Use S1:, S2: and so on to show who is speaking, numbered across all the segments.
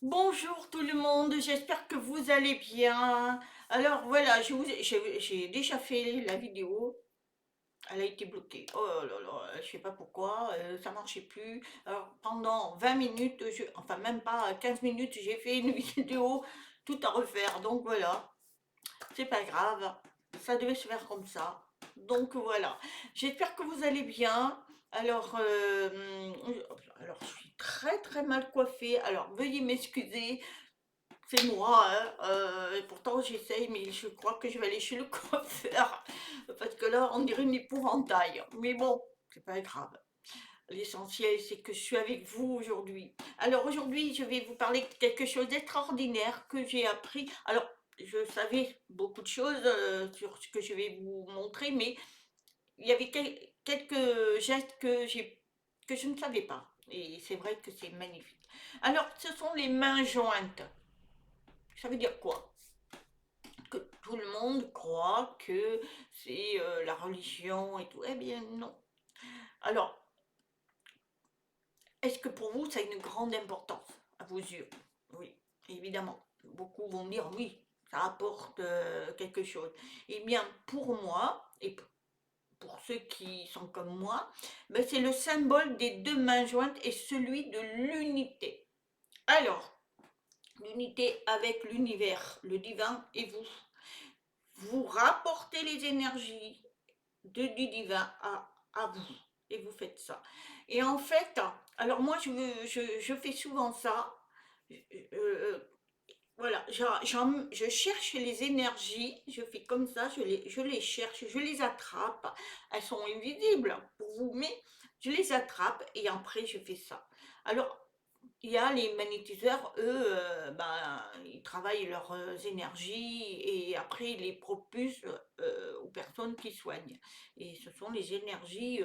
S1: Bonjour tout le monde, j'espère que vous allez bien. Alors voilà, j'ai déjà fait la vidéo, elle a été bloquée. Oh là là, je sais pas pourquoi, ça marchait plus. Alors pendant 20 minutes, enfin même pas 15 minutes, j'ai fait une vidéo tout à refaire. Donc voilà, c'est pas grave, ça devait se faire comme ça. Donc voilà, j'espère que vous allez bien. Alors, alors je suis très mal coiffée, alors veuillez m'excuser. C'est moi, hein, et pourtant j'essaye, mais je crois que je vais aller chez le coiffeur, parce que là, on dirait une épouvantail. Mais bon, c'est pas grave. L'essentiel, c'est que je suis avec vous aujourd'hui. Alors aujourd'hui, je vais vous parler de quelque chose d'extraordinaire que j'ai appris. Alors, je savais beaucoup de choses sur ce que je vais vous montrer, mais il y avait quelques gestes que je ne savais pas. Et c'est vrai que c'est magnifique. Alors, ce sont les mains jointes. Ça veut dire quoi? Que tout le monde croit que c'est la religion et tout. Eh bien non. Alors, est-ce que pour vous, ça a une grande importance à vos yeux? Oui, évidemment. Beaucoup vont dire oui, ça apporte quelque chose. Eh bien, pour moi, et pour ceux qui sont comme moi, ben, c'est le symbole des deux mains jointes et celui de l'unité. Alors, l'unité avec l'univers, le divin et vous. Vous rapportez les énergies du divin à vous. Et vous faites ça. Et en fait, alors moi, je fais souvent ça. Euh, voilà, je cherche les énergies, je fais comme ça, je les cherche, je les attrape. Elles sont invisibles pour vous, mais je les attrape et après je fais ça. Alors, il y a les magnétiseurs, eux, ben, ils travaillent leurs énergies et après ils les propulsent aux personnes qui soignent. Et ce sont les énergies,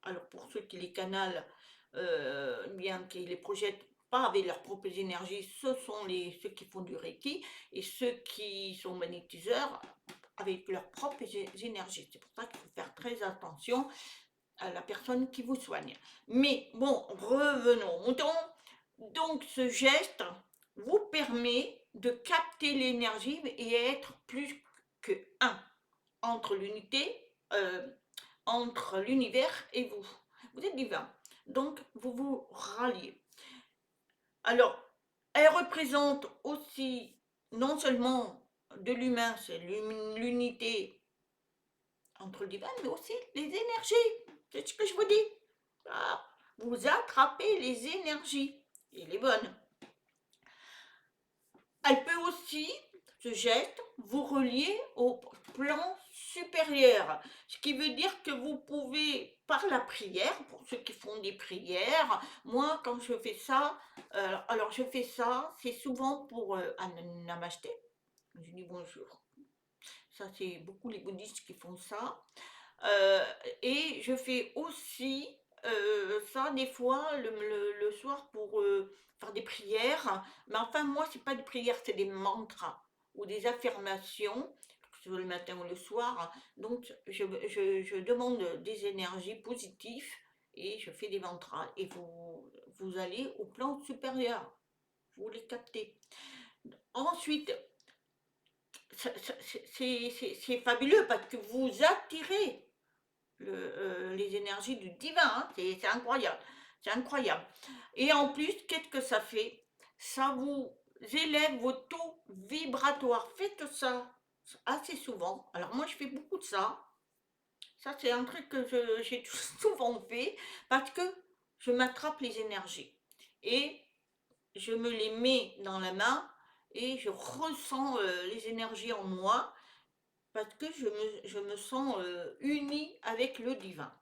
S1: alors pour ceux qui les canalent, bien qu'ils les projettent pas avec leurs propres énergies, ce sont ceux qui font du Reiki et ceux qui sont magnétiseurs avec leurs propres énergies. C'est pour ça qu'il faut faire très attention à la personne qui vous soigne. Mais bon, revenons au mouton. Donc ce geste vous permet de capter l'énergie et être plus que un entre l'unité, entre l'univers et vous. Vous êtes divin. Donc vous vous ralliez. Alors, elle représente aussi non seulement de l'humain, c'est l'unité entre le divin, mais aussi les énergies. C'est ce que je vous dis. Ah, vous attrapez les énergies. Et les bonnes. Elle peut aussi, ce geste, vous relier au plan supérieur. Ce qui veut dire que vous pouvez, par la prière, pour ceux qui font des prières, moi quand je fais ça, alors je fais ça, c'est souvent pour un namasté. Je dis bonjour. Ça, c'est beaucoup les bouddhistes qui font ça. Euh, et je fais aussi ça des fois le soir pour faire des prières. Mais enfin, moi, c'est pas des prières, c'est des mantras ou des affirmations, que ce soit le matin ou le soir. Donc, je demande des énergies positives et je fais des mantras. Et vous allez au plan supérieur. Vous les captez. Ensuite, c'est fabuleux parce que vous attirez les énergies du divin, hein, c'est incroyable, c'est incroyable. Et en plus, qu'est-ce que ça fait? Ça vous élève vos taux vibratoires. Faites ça assez souvent. Alors moi, je fais beaucoup de ça. Ça, c'est un truc que j'ai souvent fait parce que je m'attrape les énergies et je me les mets dans la main et je ressens les énergies en moi parce que je me sens unie avec le divin.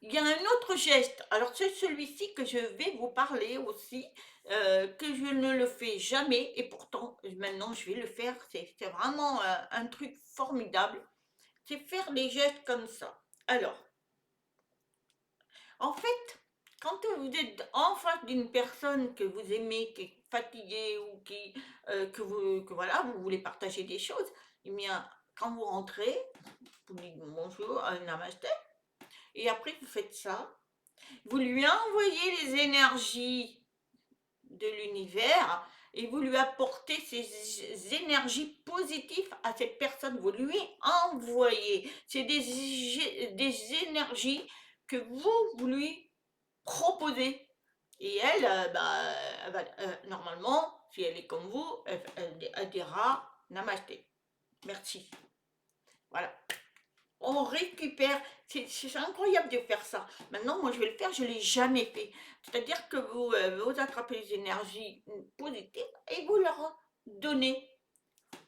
S1: Il y a un autre geste, alors c'est celui-ci que je vais vous parler aussi, que je ne le fais jamais et pourtant maintenant je vais le faire, c'est vraiment un truc formidable, c'est faire les gestes comme ça. Alors, en fait, quand vous êtes en face d'une personne que vous aimez, qui est fatiguée ou que voilà, vous voulez partager des choses, eh bien, quand vous rentrez, vous dites bonjour, un namasté, et après vous faites ça. Vous lui envoyez les énergies de l'univers et vous lui apportez ces énergies positives à cette personne, vous lui envoyez. C'est des énergies que vous lui proposez. Et elle, normalement, si elle est comme vous, elle dira Namasté, merci. Voilà. On récupère, c'est incroyable de faire ça. Maintenant, moi je vais le faire, je ne l'ai jamais fait. C'est-à-dire que vous attrapez les énergies positives et vous leur donnez.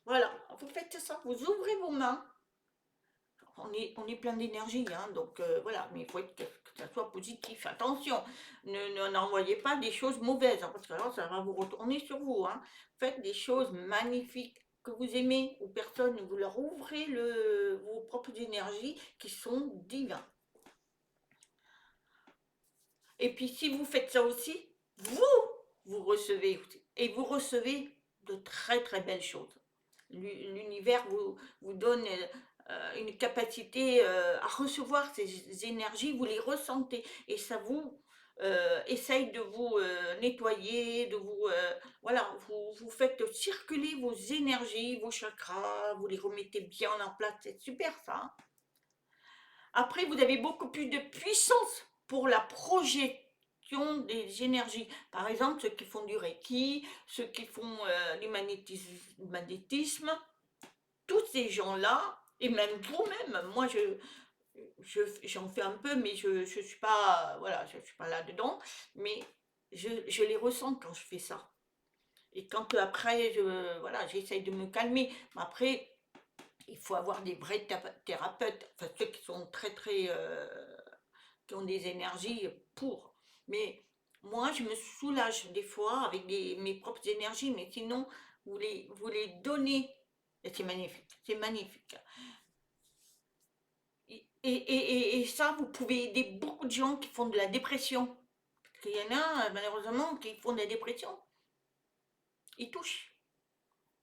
S1: Voilà, vous faites ça, vous ouvrez vos mains. On est plein d'énergie, hein, donc voilà, mais il faut que ça soit positif. Attention, n'envoyez pas des choses mauvaises, hein, parce que alors ça va vous retourner sur vous. Hein. Faites des choses magnifiques que vous aimez aux personnes, vous leur ouvrez vos propres énergies qui sont divines. Et puis si vous faites ça aussi, vous recevez, et vous recevez de très très belles choses. L'univers vous donne une capacité à recevoir ces énergies, vous les ressentez et ça vous essaye de vous nettoyer, de vous voilà, vous faites circuler vos énergies, vos chakras, vous les remettez bien en place, c'est super ça. Hein. Après, vous avez beaucoup plus de puissance pour la projection des énergies. Par exemple, ceux qui font du Reiki, ceux qui font du magnétisme, tous ces gens-là, et même vous-même, moi j'en fais un peu, mais je suis pas, voilà, je suis pas là-dedans, mais je les ressens quand je fais ça. Et quand après, voilà, j'essaye de me calmer. Mais après, il faut avoir des vrais thérapeutes, enfin ceux qui sont très très, qui ont des énergies pour. Mais moi, je me soulage des fois avec mes propres énergies, mais sinon, vous les donnez. Et c'est magnifique, c'est magnifique. Et ça, vous pouvez aider beaucoup de gens qui font de la dépression. Parce qu'il y en a, malheureusement, qui font de la dépression. Ils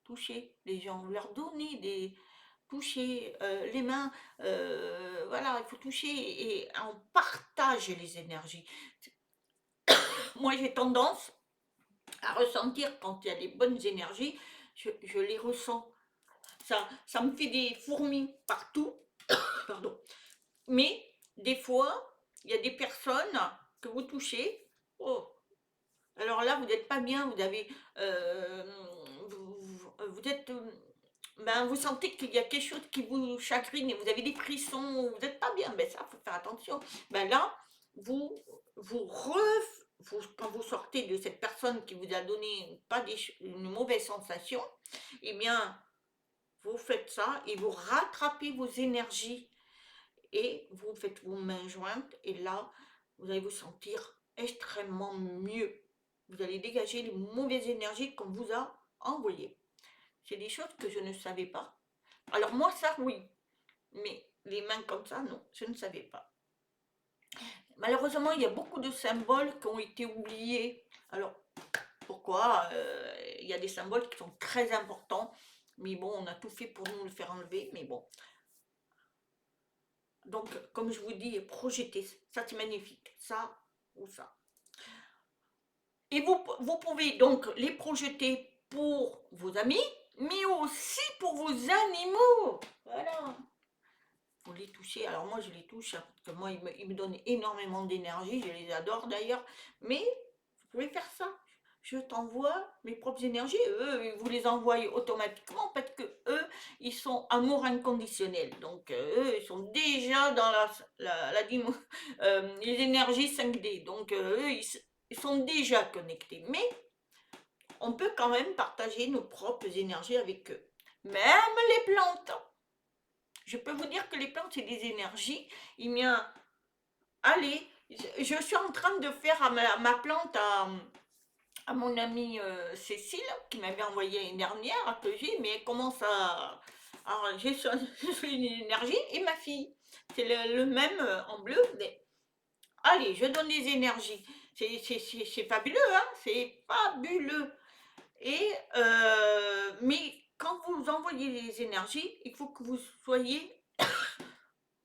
S1: toucher les gens, leur donner toucher les mains, voilà, il faut toucher et on partage les énergies. Moi, j'ai tendance à ressentir quand il y a des bonnes énergies, je les ressens. Ça me fait des fourmis partout, pardon. Mais des fois, il y a des personnes que vous touchez. Oh, alors là, vous n'êtes pas bien, vous avez, vous êtes, ben, vous sentez qu'il y a quelque chose qui vous chagrine et vous avez des frissons, vous n'êtes pas bien. Ben ça, faut faire attention. Ben là, vous, quand vous sortez de cette personne qui vous a donné pas une mauvaise sensation, eh bien, vous faites ça et vous rattrapez vos énergies et vous faites vos mains jointes et là, vous allez vous sentir extrêmement mieux. Vous allez dégager les mauvaises énergies qu'on vous a envoyées. C'est des choses que je ne savais pas. Alors moi, ça, oui. Mais les mains comme ça, non, je ne savais pas. Malheureusement, il y a beaucoup de symboles qui ont été oubliés. Alors, pourquoi il y a des symboles qui sont très importants. Mais bon, on a tout fait pour nous le faire enlever. Mais bon, donc, comme je vous dis, projetez, ça c'est magnifique, ça ou ça. Et vous pouvez donc les projeter pour vos amis, mais aussi pour vos animaux. Voilà. Vous les touchez, alors moi je les touche, hein, parce que moi ils me donnent énormément d'énergie, je les adore d'ailleurs, mais vous pouvez faire ça. Je t'envoie mes propres énergies, eux, vous les envoient automatiquement parce que eux, ils sont amour inconditionnel. Donc eux, ils sont déjà dans les énergies 5D. Donc eux, ils sont déjà connectés. Mais on peut quand même partager nos propres énergies avec eux. Même les plantes. Je peux vous dire que les plantes, c'est des énergies. Eh bien, allez, je suis en train de faire à ma plante à mon amie Cécile, qui m'avait envoyé l'année dernière, que j'ai, mais elle commence j'ai une énergie, et ma fille, c'est le même en bleu, mais allez, je donne des énergies. C'est fabuleux, hein, c'est fabuleux. Et, mais quand vous envoyez les énergies, il faut que vous soyez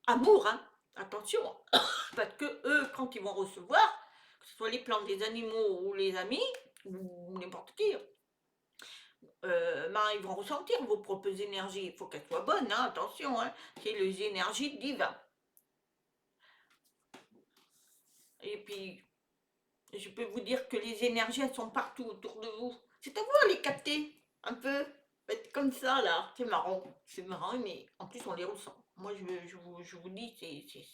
S1: amour, hein, attention, parce que eux, quand ils vont recevoir, que ce soit les plantes, les animaux ou les amis, ou n'importe qui, ben, ils vont ressentir vos propres énergies. Il faut qu'elles soient bonnes, hein, attention, hein, c'est les énergies divines. Et puis, je peux vous dire que les énergies, elles sont partout autour de vous. C'est à vous à les capter, un peu. Faites comme ça, là. C'est marrant, mais en plus, on les ressent. Moi, je vous dis,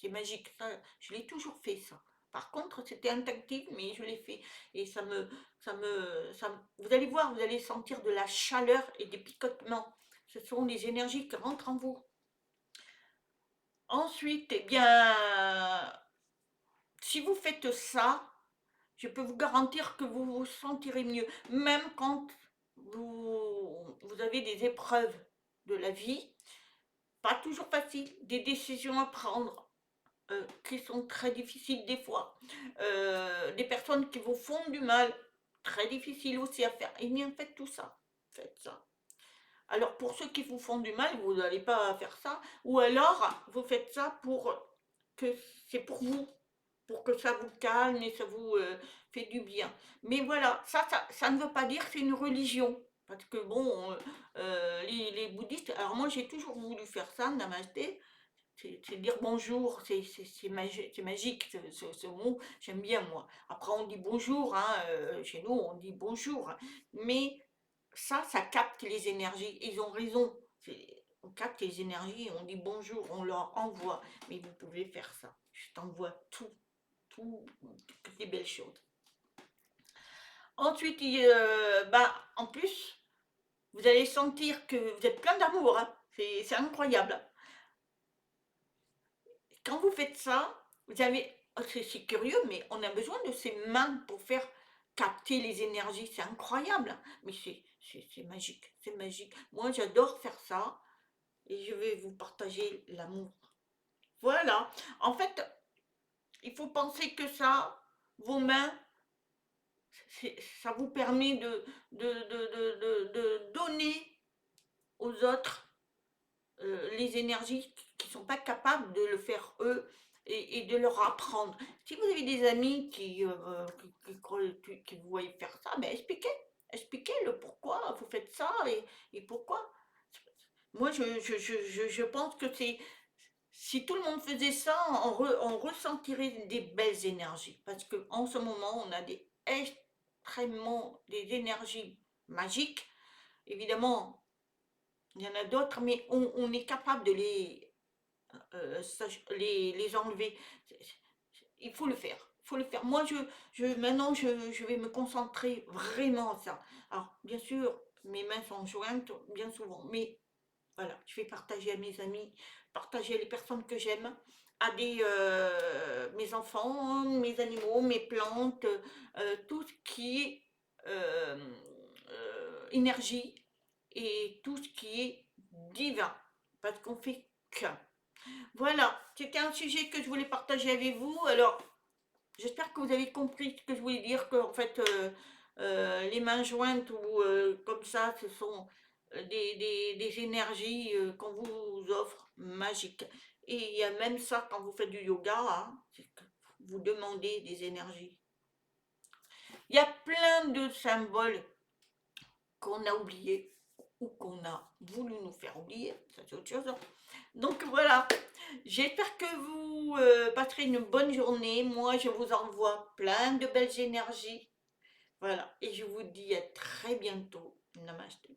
S1: c'est magique. Ça, je l'ai toujours fait, ça. Par contre, c'était instinctif, mais je l'ai fait. Et vous allez voir, vous allez sentir de la chaleur et des picotements. Ce sont des énergies qui rentrent en vous. Ensuite, eh bien, si vous faites ça, je peux vous garantir que vous vous sentirez mieux, même quand vous avez des épreuves de la vie, pas toujours faciles, des décisions à prendre qui sont très difficiles des fois, des personnes qui vous font du mal, très difficiles aussi à faire. Eh bien, faites tout ça, faites ça. Alors pour ceux qui vous font du mal, vous n'allez pas faire ça, ou alors vous faites ça pour que c'est pour que ça vous calme et ça vous fait du bien. Mais voilà, ça ne veut pas dire que c'est une religion. Parce que bon, les bouddhistes, alors moi j'ai toujours voulu faire ça, namasté, c'est dire bonjour, c'est magique ce mot, j'aime bien moi. Après on dit bonjour, hein, chez nous on dit bonjour, hein. Mais ça capte les énergies, ils ont raison. On capte les énergies, on dit bonjour, on leur envoie. Mais vous pouvez faire ça, je t'envoie toutes les belles choses. Ensuite, bah, en plus, vous allez sentir que vous êtes plein d'amour, hein. C'est incroyable. Quand vous faites ça, vous avez, c'est curieux, mais on a besoin de ses mains pour faire capter les énergies. C'est incroyable, hein. Mais c'est magique, c'est magique. Moi, j'adore faire ça et je vais vous partager l'amour. Voilà. En fait, il faut penser que ça, vos mains, ça vous permet de donner aux autres les énergies qui ne sont pas capables de le faire eux et de leur apprendre. Si vous avez des amis qui vous voient faire ça, ben expliquez le pourquoi vous faites ça et pourquoi. Moi, je pense que c'est si tout le monde faisait ça, on ressentirait des belles énergies. Parce qu'en ce moment, on a extrêmement des énergies magiques. Évidemment, il y en a d'autres, mais on est capable de les enlever. Il faut le faire. Il faut le faire. Moi, maintenant, je vais me concentrer vraiment à ça. Alors, bien sûr, mes mains sont jointes bien souvent, mais voilà, je vais partager à mes amis, partager à les personnes que j'aime, à mes enfants, mes animaux, mes plantes, tout ce qui est euh, énergie et tout ce qui est divin, parce qu'on fait qu'un. Voilà, c'était un sujet que je voulais partager avec vous. Alors, j'espère que vous avez compris ce que je voulais dire, que en fait, les mains jointes ou comme ça, ce sont des énergies qu'on vous offre magiques. Et il y a même ça quand vous faites du yoga, hein, c'est que vous demandez des énergies. Il y a plein de symboles qu'on a oubliés ou qu'on a voulu nous faire oublier, ça c'est autre chose, hein. Donc voilà, j'espère que vous passerez une bonne journée. Moi, je vous envoie plein de belles énergies. Voilà, et je vous dis à très bientôt. Namaste.